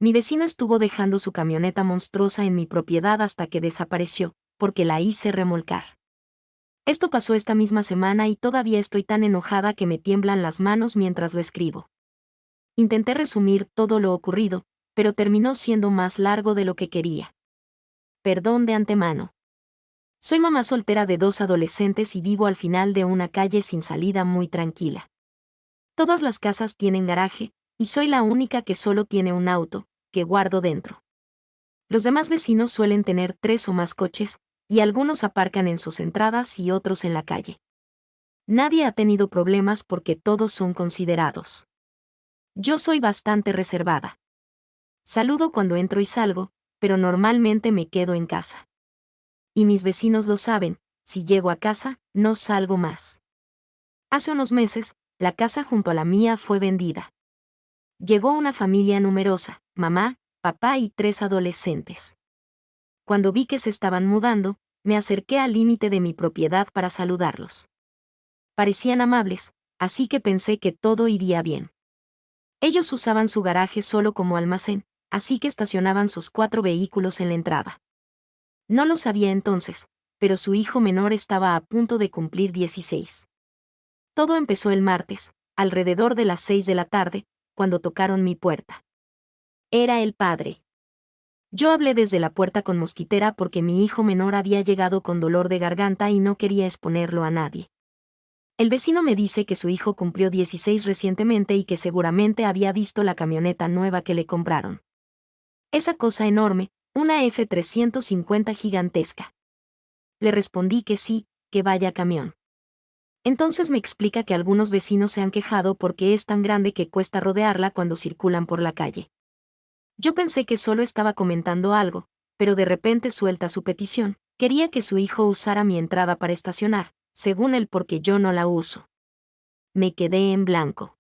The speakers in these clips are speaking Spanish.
Mi vecino estuvo dejando su camioneta monstruosa en mi propiedad hasta que desapareció, porque la hice remolcar. Esto pasó esta misma semana y todavía estoy tan enojada que me tiemblan las manos mientras lo escribo. Intenté resumir todo lo ocurrido, pero terminó siendo más largo de lo que quería. Perdón de antemano. Soy mamá soltera de 2 adolescentes y vivo al final de una calle sin salida muy tranquila. Todas las casas tienen garaje, y soy la única que solo tiene un auto, que guardo dentro. Los demás vecinos suelen tener 3 o más coches, y algunos aparcan en sus entradas y otros en la calle. Nadie ha tenido problemas porque todos son considerados. Yo soy bastante reservada. Saludo cuando entro y salgo, pero normalmente me quedo en casa. Y mis vecinos lo saben, si llego a casa, no salgo más. Hace unos meses, la casa junto a la mía fue vendida. Llegó una familia numerosa, mamá, papá y 3 adolescentes. Cuando vi que se estaban mudando, me acerqué al límite de mi propiedad para saludarlos. Parecían amables, así que pensé que todo iría bien. Ellos usaban su garaje solo como almacén, así que estacionaban sus 4 vehículos en la entrada. No lo sabía entonces, pero su hijo menor estaba a punto de cumplir 16. Todo empezó el martes, alrededor de las 6 de la tarde, cuando tocaron mi puerta. Era el padre. Yo hablé desde la puerta con mosquitera porque mi hijo menor había llegado con dolor de garganta y no quería exponerlo a nadie. El vecino me dice que su hijo cumplió 16 recientemente y que seguramente había visto la camioneta nueva que le compraron. Esa cosa enorme, una F-350 gigantesca. Le respondí que sí, que vaya camión. Entonces me explica que algunos vecinos se han quejado porque es tan grande que cuesta rodearla cuando circulan por la calle. Yo pensé que solo estaba comentando algo, pero de repente suelta su petición. Quería que su hijo usara mi entrada para estacionar, según él porque yo no la uso. Me quedé en blanco.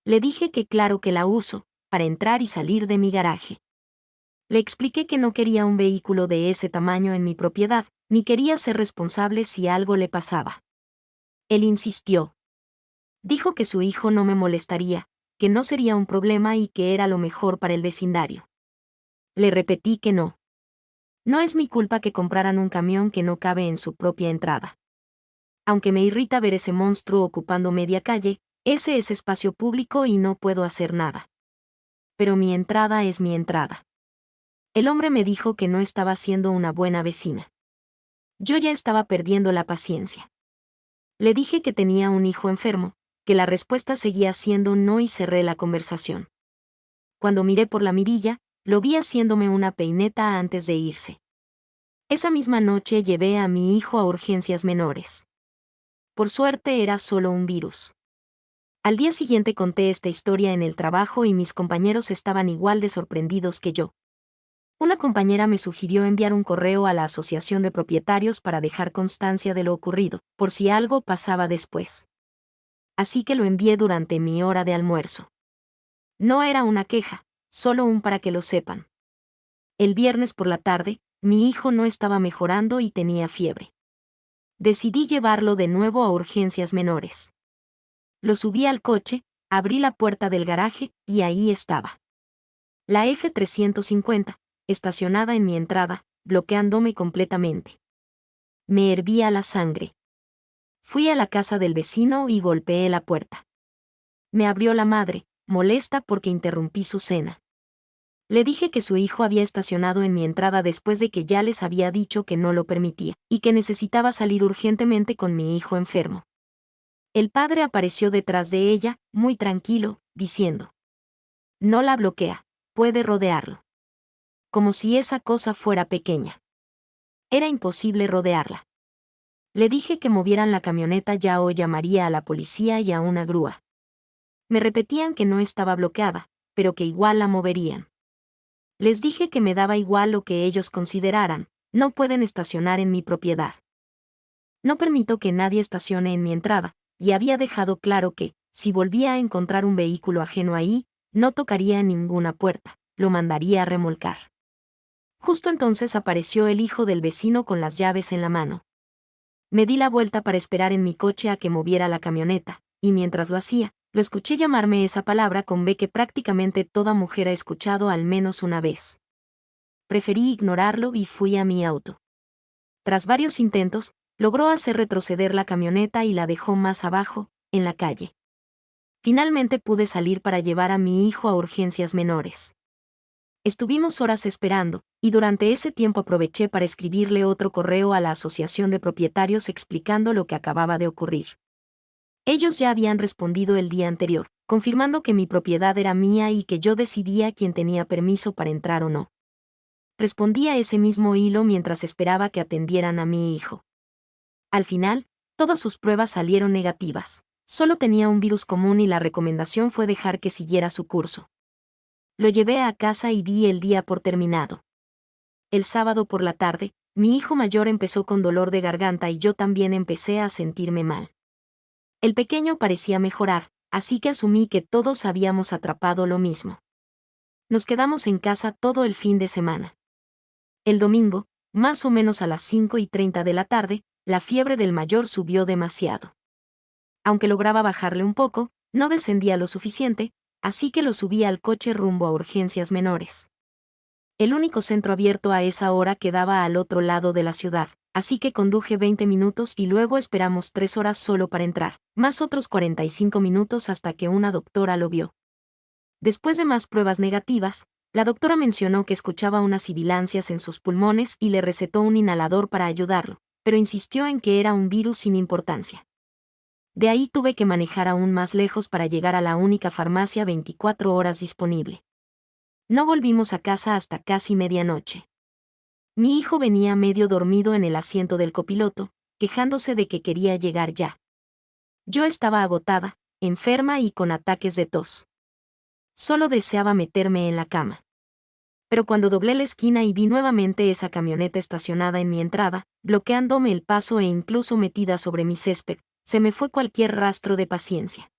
Le dije que claro que la uso, para entrar y salir de mi garaje. Le expliqué que no quería un vehículo de ese tamaño en mi propiedad, ni quería ser responsable si algo le pasaba. Él insistió. Dijo que su hijo no me molestaría, que no sería un problema y que era lo mejor para el vecindario. Le repetí que no. No es mi culpa que compraran un camión que no cabe en su propia entrada. Aunque me irrita ver ese monstruo ocupando media calle, ese es espacio público y no puedo hacer nada. Pero mi entrada es mi entrada. El hombre me dijo que no estaba siendo una buena vecina. Yo ya estaba perdiendo la paciencia. Le dije que tenía un hijo enfermo, que la respuesta seguía siendo no y cerré la conversación. Cuando miré por la mirilla, lo vi haciéndome una peineta antes de irse. Esa misma noche llevé a mi hijo a urgencias menores. Por suerte era solo un virus. Al día siguiente conté esta historia en el trabajo y mis compañeros estaban igual de sorprendidos que yo. Una compañera me sugirió enviar un correo a la asociación de propietarios para dejar constancia de lo ocurrido, por si algo pasaba después. Así que lo envié durante mi hora de almuerzo. No era una queja, solo un para que lo sepan. El viernes por la tarde, mi hijo no estaba mejorando y tenía fiebre. Decidí llevarlo de nuevo a urgencias menores. Lo subí al coche, abrí la puerta del garaje y ahí estaba. La F-350, estacionada en mi entrada, bloqueándome completamente. Me hervía la sangre. Fui a la casa del vecino y golpeé la puerta. Me abrió la madre, molesta porque interrumpí su cena. Le dije que su hijo había estacionado en mi entrada después de que ya les había dicho que no lo permitía, y que necesitaba salir urgentemente con mi hijo enfermo. El padre apareció detrás de ella, muy tranquilo, diciendo: no la bloquea, puede rodearlo. Como si esa cosa fuera pequeña. Era imposible rodearla. Le dije que movieran la camioneta ya o llamaría a la policía y a una grúa. Me repetían que no estaba bloqueada, pero que igual la moverían. Les dije que me daba igual lo que ellos consideraran, no pueden estacionar en mi propiedad. No permito que nadie estacione en mi entrada, y había dejado claro que, si volvía a encontrar un vehículo ajeno ahí, no tocaría ninguna puerta, lo mandaría a remolcar. Justo entonces apareció el hijo del vecino con las llaves en la mano. Me di la vuelta para esperar en mi coche a que moviera la camioneta, y mientras lo hacía, Lo escuché llamarme esa palabra con B que prácticamente toda mujer ha escuchado al menos una vez. Preferí ignorarlo y fui a mi auto. Tras varios intentos, logró hacer retroceder la camioneta y la dejó más abajo, en la calle. Finalmente pude salir para llevar a mi hijo a urgencias menores. Estuvimos horas esperando, y durante ese tiempo aproveché para escribirle otro correo a la asociación de propietarios explicando lo que acababa de ocurrir. Ellos ya habían respondido el día anterior, confirmando que mi propiedad era mía y que yo decidía quién tenía permiso para entrar o no. Respondí a ese mismo hilo mientras esperaba que atendieran a mi hijo. Al final, todas sus pruebas salieron negativas. Solo tenía un virus común y la recomendación fue dejar que siguiera su curso. Lo llevé a casa y di el día por terminado. El sábado por la tarde, mi hijo mayor empezó con dolor de garganta y yo también empecé a sentirme mal. El pequeño parecía mejorar, así que asumí que todos habíamos atrapado lo mismo. Nos quedamos en casa todo el fin de semana. El domingo, más o menos a las 5:30 de la tarde, la fiebre del mayor subió demasiado. Aunque lograba bajarle un poco, no descendía lo suficiente, así que lo subí al coche rumbo a urgencias menores. El único centro abierto a esa hora quedaba al otro lado de la ciudad, así que conduje 20 minutos y luego esperamos 3 horas solo para entrar, más otros 45 minutos hasta que una doctora lo vio. Después de más pruebas negativas, la doctora mencionó que escuchaba unas sibilancias en sus pulmones y le recetó un inhalador para ayudarlo, pero insistió en que era un virus sin importancia. De ahí tuve que manejar aún más lejos para llegar a la única farmacia 24 horas disponible. No volvimos a casa hasta casi medianoche. Mi hijo venía medio dormido en el asiento del copiloto, quejándose de que quería llegar ya. Yo estaba agotada, enferma y con ataques de tos. Solo deseaba meterme en la cama. Pero cuando doblé la esquina y vi nuevamente esa camioneta estacionada en mi entrada, bloqueándome el paso e incluso metida sobre mi césped, se me fue cualquier rastro de paciencia.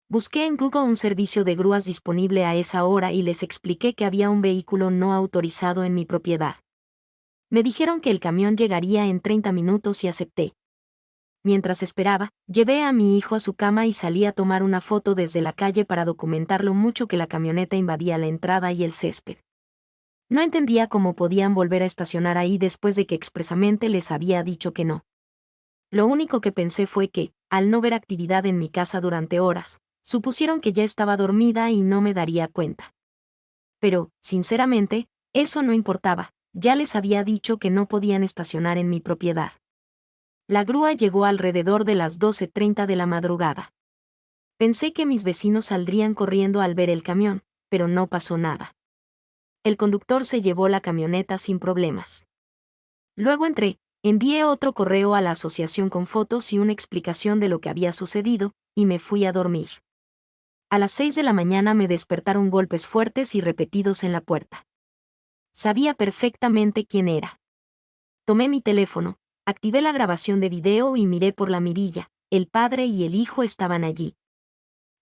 Busqué en Google un servicio de grúas disponible a esa hora y les expliqué que había un vehículo no autorizado en mi propiedad. Me dijeron que el camión llegaría en 30 minutos y acepté. Mientras esperaba, llevé a mi hijo a su cama y salí a tomar una foto desde la calle para documentar lo mucho que la camioneta invadía la entrada y el césped. No entendía cómo podían volver a estacionar ahí después de que expresamente les había dicho que no. Lo único que pensé fue que, al no ver actividad en mi casa durante horas, supusieron que ya estaba dormida y no me daría cuenta. Pero, sinceramente, eso no importaba, ya les había dicho que no podían estacionar en mi propiedad. La grúa llegó alrededor de las 12:30 de la madrugada. Pensé que mis vecinos saldrían corriendo al ver el camión, pero no pasó nada. El conductor se llevó la camioneta sin problemas. Luego envié otro correo a la asociación con fotos y una explicación de lo que había sucedido, y me fui a dormir. A las 6 de la mañana me despertaron golpes fuertes y repetidos en la puerta. Sabía perfectamente quién era. Tomé mi teléfono, activé la grabación de video y miré por la mirilla. El padre y el hijo estaban allí.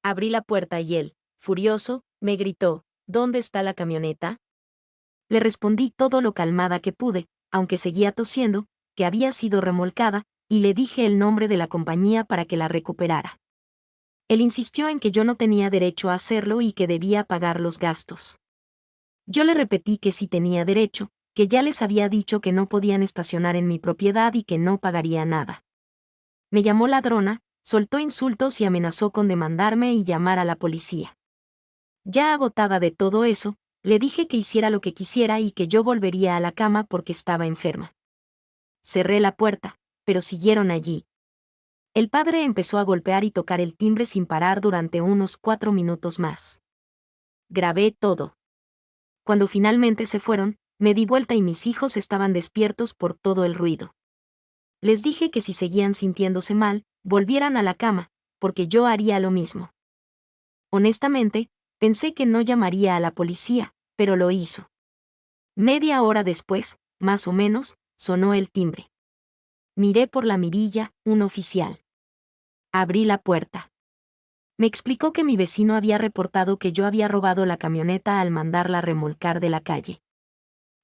Abrí la puerta y él, furioso, me gritó, ¿dónde está la camioneta? Le respondí todo lo calmada que pude, aunque seguía tosiendo, que había sido remolcada, y le dije el nombre de la compañía para que la recuperara. Él insistió en que yo no tenía derecho a hacerlo y que debía pagar los gastos. Yo le repetí que sí tenía derecho, que ya les había dicho que no podían estacionar en mi propiedad y que no pagaría nada. Me llamó ladrona, soltó insultos y amenazó con demandarme y llamar a la policía. Ya agotada de todo eso, le dije que hiciera lo que quisiera y que yo volvería a la cama porque estaba enferma. Cerré la puerta, pero siguieron allí. El padre empezó a golpear y tocar el timbre sin parar durante unos 4 minutos más. Grabé todo. Cuando finalmente se fueron, me di vuelta y mis hijos estaban despiertos por todo el ruido. Les dije que si seguían sintiéndose mal, volvieran a la cama, porque yo haría lo mismo. Honestamente, pensé que no llamaría a la policía, pero lo hizo. Media hora después, más o menos, sonó el timbre. Miré por la mirilla, un oficial. Abrí la puerta. Me explicó que mi vecino había reportado que yo había robado la camioneta al mandarla remolcar de la calle.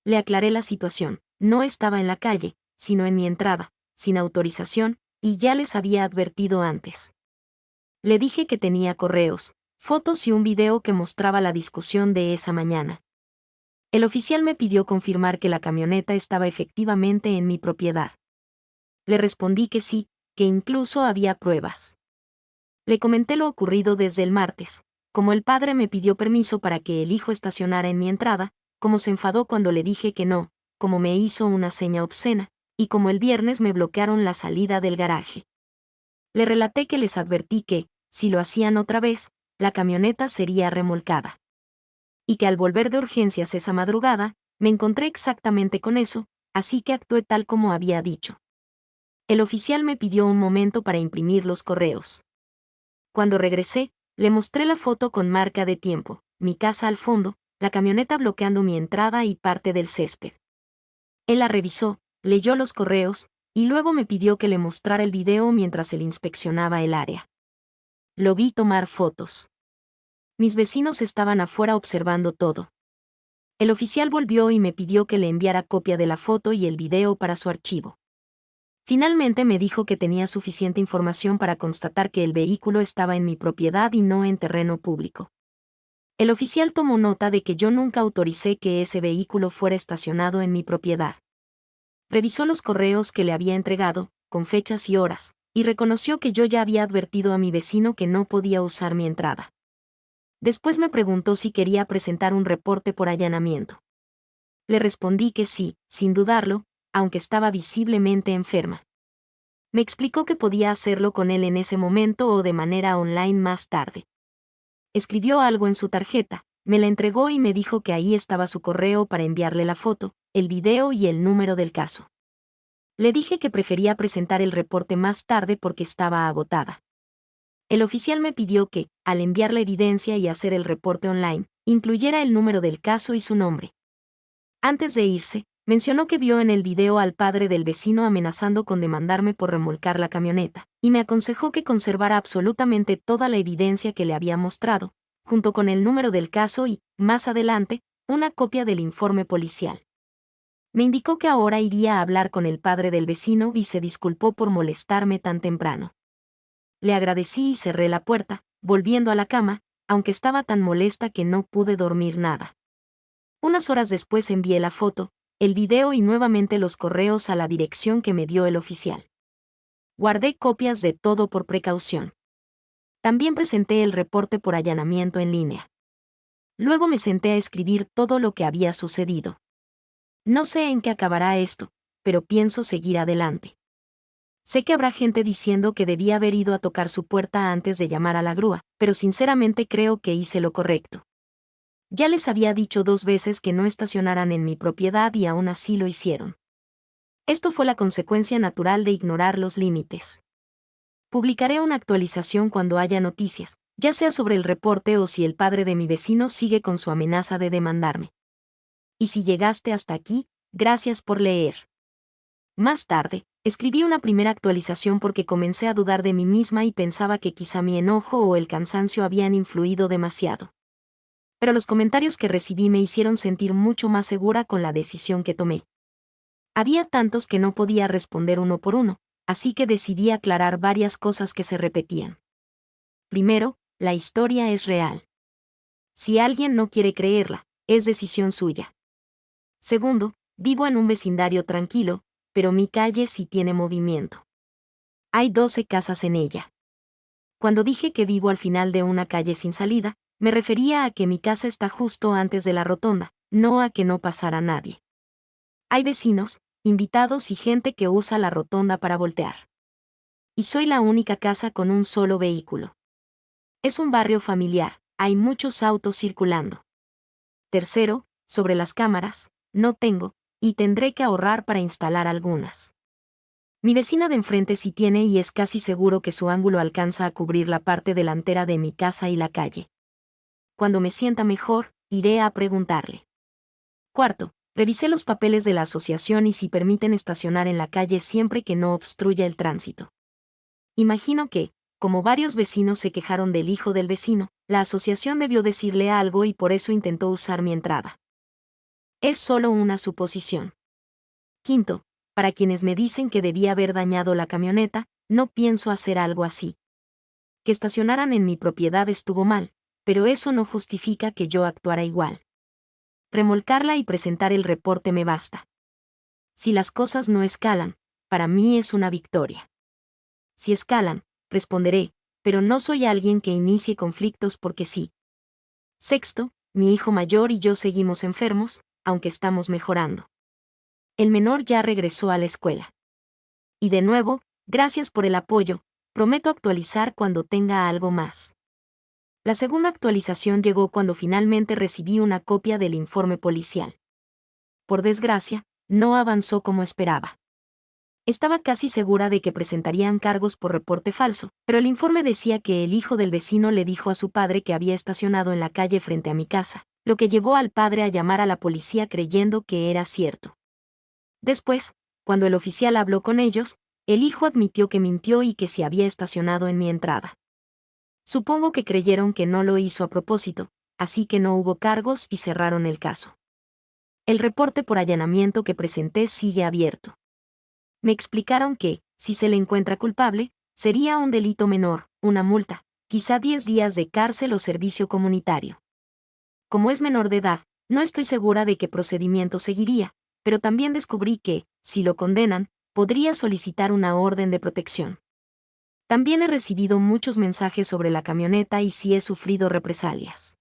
Le aclaré la situación, no estaba en la calle, sino en mi entrada, sin autorización, y ya les había advertido antes. Le dije que tenía correos, fotos y un video que mostraba la discusión de esa mañana. El oficial me pidió confirmar que la camioneta estaba efectivamente en mi propiedad. Le respondí que sí, que incluso había pruebas. Le comenté lo ocurrido desde el martes, como el padre me pidió permiso para que el hijo estacionara en mi entrada, como se enfadó cuando le dije que no, como me hizo una seña obscena, y como el viernes me bloquearon la salida del garaje. Le relaté que les advertí que, si lo hacían otra vez, la camioneta sería remolcada. Y que al volver de urgencias esa madrugada, me encontré exactamente con eso, así que actué tal como había dicho. El oficial me pidió un momento para imprimir los correos. Cuando regresé, le mostré la foto con marca de tiempo, mi casa al fondo, la camioneta bloqueando mi entrada y parte del césped. Él la revisó, leyó los correos, y luego me pidió que le mostrara el video mientras él inspeccionaba el área. Lo vi tomar fotos. Mis vecinos estaban afuera observando todo. El oficial volvió y me pidió que le enviara copia de la foto y el video para su archivo. Finalmente me dijo que tenía suficiente información para constatar que el vehículo estaba en mi propiedad y no en terreno público. El oficial tomó nota de que yo nunca autoricé que ese vehículo fuera estacionado en mi propiedad. Revisó los correos que le había entregado, con fechas y horas, y reconoció que yo ya había advertido a mi vecino que no podía usar mi entrada. Después me preguntó si quería presentar un reporte por allanamiento. Le respondí que sí, sin dudarlo, aunque estaba visiblemente enferma. Me explicó que podía hacerlo con él en ese momento o de manera online más tarde. Escribió algo en su tarjeta, me la entregó y me dijo que ahí estaba su correo para enviarle la foto, el video y el número del caso. Le dije que prefería presentar el reporte más tarde porque estaba agotada. El oficial me pidió que, al enviar la evidencia y hacer el reporte online, incluyera el número del caso y su nombre. Antes de irse, mencionó que vio en el video al padre del vecino amenazando con demandarme por remolcar la camioneta, y me aconsejó que conservara absolutamente toda la evidencia que le había mostrado, junto con el número del caso y, más adelante, una copia del informe policial. Me indicó que ahora iría a hablar con el padre del vecino y se disculpó por molestarme tan temprano. Le agradecí y cerré la puerta, volviendo a la cama, aunque estaba tan molesta que no pude dormir nada. Unas horas después envié la foto, el video y nuevamente los correos a la dirección que me dio el oficial. Guardé copias de todo por precaución. También presenté el reporte por allanamiento en línea. Luego me senté a escribir todo lo que había sucedido. No sé en qué acabará esto, pero pienso seguir adelante. Sé que habrá gente diciendo que debía haber ido a tocar su puerta antes de llamar a la grúa, pero sinceramente creo que hice lo correcto. Ya les había dicho 2 veces que no estacionaran en mi propiedad y aún así lo hicieron. Esto fue la consecuencia natural de ignorar los límites. Publicaré una actualización cuando haya noticias, ya sea sobre el reporte o si el padre de mi vecino sigue con su amenaza de demandarme. Y si llegaste hasta aquí, gracias por leer. Más tarde, escribí una primera actualización porque comencé a dudar de mí misma y pensaba que quizá mi enojo o el cansancio habían influido demasiado. Pero los comentarios que recibí me hicieron sentir mucho más segura con la decisión que tomé. Había tantos que no podía responder uno por uno, así que decidí aclarar varias cosas que se repetían. Primero, la historia es real. Si alguien no quiere creerla, es decisión suya. Segundo, vivo en un vecindario tranquilo, pero mi calle sí tiene movimiento. Hay 12 casas en ella. Cuando dije que vivo al final de una calle sin salida, me refería a que mi casa está justo antes de la rotonda, no a que no pasara nadie. Hay vecinos, invitados y gente que usa la rotonda para voltear. Y soy la única casa con un solo vehículo. Es un barrio familiar, hay muchos autos circulando. Tercero, sobre las cámaras, no tengo, y tendré que ahorrar para instalar algunas. Mi vecina de enfrente sí tiene y es casi seguro que su ángulo alcanza a cubrir la parte delantera de mi casa y la calle. Cuando me sienta mejor, iré a preguntarle. Cuarto, revisé los papeles de la asociación y si permiten estacionar en la calle siempre que no obstruya el tránsito. Imagino que, como varios vecinos se quejaron del hijo del vecino, la asociación debió decirle algo y por eso intentó usar mi entrada. Es solo una suposición. Quinto, para quienes me dicen que debía haber dañado la camioneta, no pienso hacer algo así. Que estacionaran en mi propiedad estuvo mal, pero eso no justifica que yo actuara igual. Remolcarla y presentar el reporte me basta. Si las cosas no escalan, para mí es una victoria. Si escalan, responderé, pero no soy alguien que inicie conflictos porque sí. Sexto, mi hijo mayor y yo seguimos enfermos, aunque estamos mejorando. El menor ya regresó a la escuela. Y de nuevo, gracias por el apoyo, prometo actualizar cuando tenga algo más. La segunda actualización llegó cuando finalmente recibí una copia del informe policial. Por desgracia, no avanzó como esperaba. Estaba casi segura de que presentarían cargos por reporte falso, pero el informe decía que el hijo del vecino le dijo a su padre que había estacionado en la calle frente a mi casa, lo que llevó al padre a llamar a la policía creyendo que era cierto. Después, cuando el oficial habló con ellos, el hijo admitió que mintió y que se había estacionado en mi entrada. Supongo que creyeron que no lo hizo a propósito, así que no hubo cargos y cerraron el caso. El reporte por allanamiento que presenté sigue abierto. Me explicaron que, si se le encuentra culpable, sería un delito menor, una multa, quizá 10 días de cárcel o servicio comunitario. Como es menor de edad, no estoy segura de qué procedimiento seguiría, pero también descubrí que, si lo condenan, podría solicitar una orden de protección. También he recibido muchos mensajes sobre la camioneta y sí he sufrido represalias.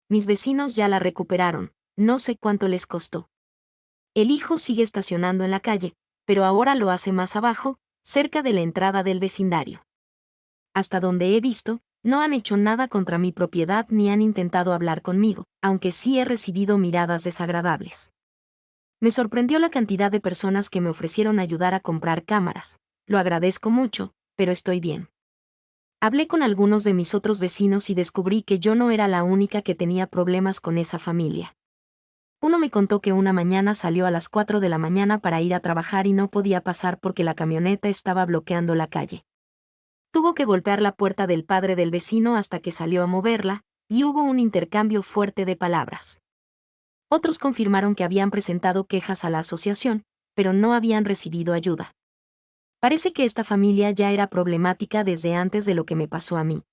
Mis vecinos ya la recuperaron, no sé cuánto les costó. El hijo sigue estacionando en la calle, pero ahora lo hace más abajo, cerca de la entrada del vecindario. Hasta donde he visto, no han hecho nada contra mi propiedad ni han intentado hablar conmigo, aunque sí he recibido miradas desagradables. Me sorprendió la cantidad de personas que me ofrecieron ayudar a comprar cámaras. Lo agradezco mucho, pero estoy bien. Hablé con algunos de mis otros vecinos y descubrí que yo no era la única que tenía problemas con esa familia. Uno me contó que una mañana salió a las 4 de la mañana para ir a trabajar y no podía pasar porque la camioneta estaba bloqueando la calle. Tuvo que golpear la puerta del padre del vecino hasta que salió a moverla, y hubo un intercambio fuerte de palabras. Otros confirmaron que habían presentado quejas a la asociación, pero no habían recibido ayuda. Parece que esta familia ya era problemática desde antes de lo que me pasó a mí.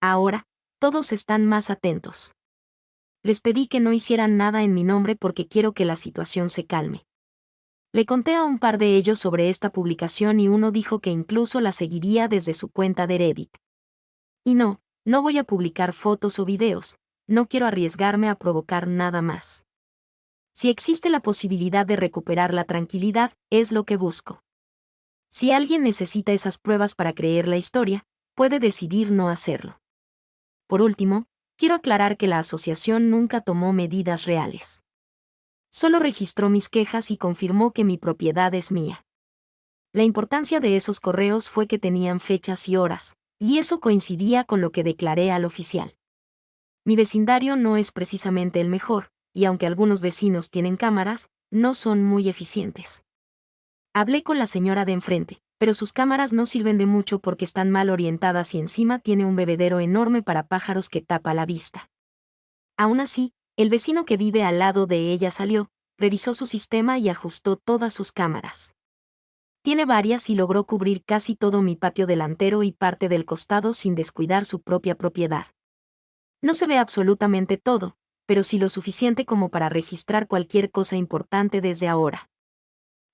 Ahora, todos están más atentos. Les pedí que no hicieran nada en mi nombre porque quiero que la situación se calme. Le conté a un par de ellos sobre esta publicación y uno dijo que incluso la seguiría desde su cuenta de Reddit. Y no voy a publicar fotos o videos, no quiero arriesgarme a provocar nada más. Si existe la posibilidad de recuperar la tranquilidad, es lo que busco. Si alguien necesita esas pruebas para creer la historia, puede decidir no hacerlo. Por último, quiero aclarar que la asociación nunca tomó medidas reales. Solo registró mis quejas y confirmó que mi propiedad es mía. La importancia de esos correos fue que tenían fechas y horas, y eso coincidía con lo que declaré al oficial. Mi vecindario no es precisamente el mejor, y aunque algunos vecinos tienen cámaras, no son muy eficientes. Hablé con la señora de enfrente, pero sus cámaras no sirven de mucho porque están mal orientadas y encima tiene un bebedero enorme para pájaros que tapa la vista. Aún así, el vecino que vive al lado de ella salió, revisó su sistema y ajustó todas sus cámaras. Tiene varias y logró cubrir casi todo mi patio delantero y parte del costado sin descuidar su propia propiedad. No se ve absolutamente todo, pero sí lo suficiente como para registrar cualquier cosa importante desde ahora.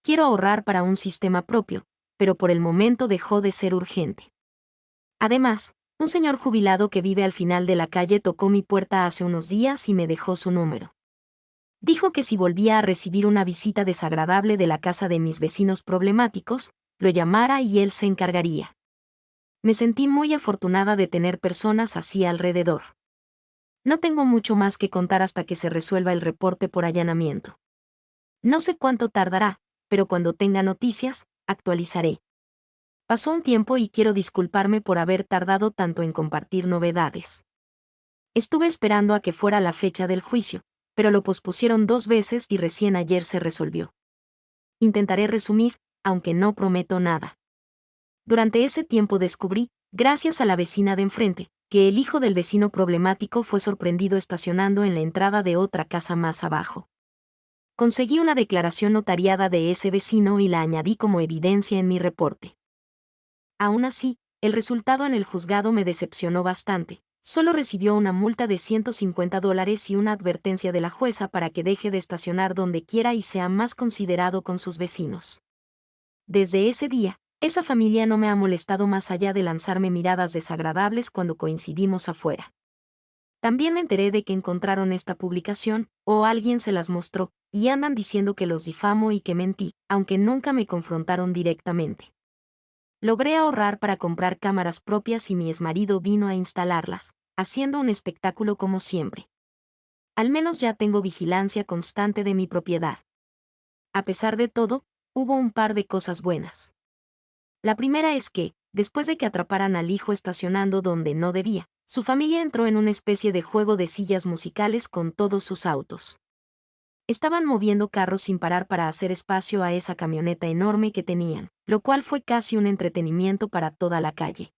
Quiero ahorrar para un sistema propio, pero por el momento dejó de ser urgente. Además, un señor jubilado que vive al final de la calle tocó mi puerta hace unos días y me dejó su número. Dijo que si volvía a recibir una visita desagradable de la casa de mis vecinos problemáticos, lo llamara y él se encargaría. Me sentí muy afortunada de tener personas así alrededor. No tengo mucho más que contar hasta que se resuelva el reporte por allanamiento. No sé cuánto tardará, pero cuando tenga noticias, actualizaré. Pasó un tiempo y quiero disculparme por haber tardado tanto en compartir novedades. Estuve esperando a que fuera la fecha del juicio, pero lo pospusieron 2 veces y recién ayer se resolvió. Intentaré resumir, aunque no prometo nada. Durante ese tiempo descubrí, gracias a la vecina de enfrente, que el hijo del vecino problemático fue sorprendido estacionando en la entrada de otra casa más abajo. Conseguí una declaración notariada de ese vecino y la añadí como evidencia en mi reporte. Aún así, El resultado en el juzgado me decepcionó bastante. Solo recibió una multa de $150 y una advertencia de la jueza para que deje de estacionar donde quiera y sea más considerado con sus vecinos. Desde ese día, esa familia no me ha molestado más allá de lanzarme miradas desagradables cuando coincidimos afuera. También me enteré de que encontraron esta publicación, o alguien se las mostró, y andan diciendo que los difamo y que mentí, aunque nunca me confrontaron directamente. Logré ahorrar para comprar cámaras propias y mi exmarido vino a instalarlas, haciendo un espectáculo como siempre. Al menos ya tengo vigilancia constante de mi propiedad. A pesar de todo, hubo un par de cosas buenas. La primera es que, después de que atraparan al hijo estacionando donde no debía, su familia entró en una especie de juego de sillas musicales con todos sus autos. Estaban moviendo carros sin parar para hacer espacio a esa camioneta enorme que tenían, lo cual fue casi un entretenimiento para toda la calle.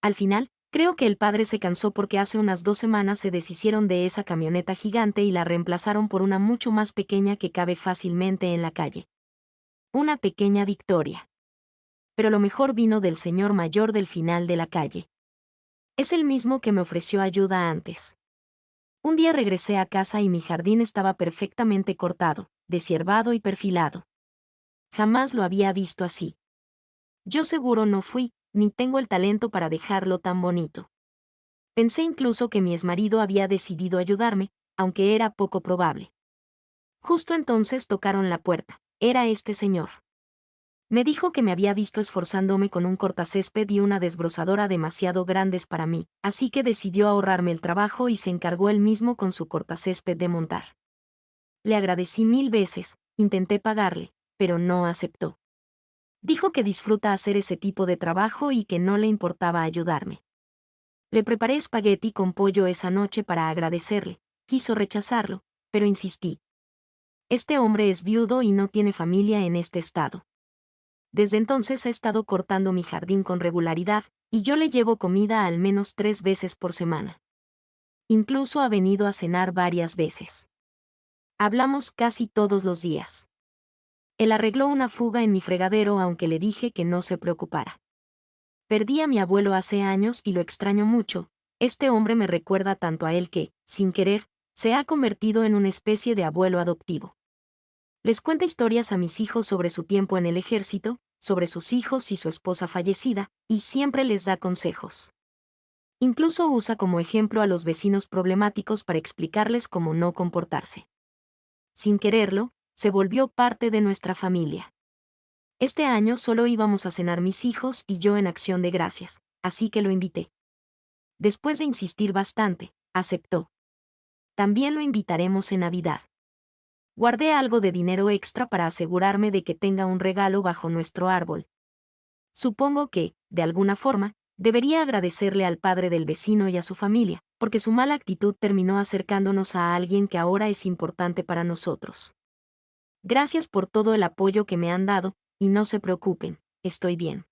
Al final, creo que el padre se cansó porque hace unas 2 semanas se deshicieron de esa camioneta gigante y la reemplazaron por una mucho más pequeña que cabe fácilmente en la calle. Una pequeña victoria. Pero lo mejor vino del señor mayor del final de la calle. Es el mismo que me ofreció ayuda antes. Un día regresé a casa y mi jardín estaba perfectamente cortado, deshiervado y perfilado. Jamás lo había visto así. Yo seguro no fui, ni tengo el talento para dejarlo tan bonito. Pensé incluso que mi exmarido había decidido ayudarme, aunque era poco probable. Justo entonces tocaron la puerta. Era este señor. Me dijo que me había visto esforzándome con un cortacésped y una desbrozadora demasiado grandes para mí, así que decidió ahorrarme el trabajo y se encargó él mismo con su cortacésped de montar. Le agradecí 1000 veces, intenté pagarle, pero no aceptó. Dijo que disfruta hacer ese tipo de trabajo y que no le importaba ayudarme. Le preparé espagueti con pollo esa noche para agradecerle, quiso rechazarlo, pero insistí. Este hombre es viudo y no tiene familia en este estado. Desde entonces ha estado cortando mi jardín con regularidad, y yo le llevo comida al menos 3 veces por semana. Incluso ha venido a cenar varias veces. Hablamos casi todos los días. Él arregló una fuga en mi fregadero aunque le dije que no se preocupara. Perdí a mi abuelo hace años y lo extraño mucho. Este hombre me recuerda tanto a él que, sin querer, se ha convertido en una especie de abuelo adoptivo. Les cuenta historias a mis hijos sobre su tiempo en el ejército, sobre sus hijos y su esposa fallecida, y siempre les da consejos. Incluso usa como ejemplo a los vecinos problemáticos para explicarles cómo no comportarse. Sin quererlo, se volvió parte de nuestra familia. Este año solo íbamos a cenar mis hijos y yo en acción de gracias, así que lo invité. Después de insistir bastante, aceptó. También lo invitaremos en Navidad. Guardé algo de dinero extra para asegurarme de que tenga un regalo bajo nuestro árbol. Supongo que, de alguna forma, debería agradecerle al padre del vecino y a su familia, porque su mala actitud terminó acercándonos a alguien que ahora es importante para nosotros. Gracias por todo el apoyo que me han dado, y no se preocupen, estoy bien.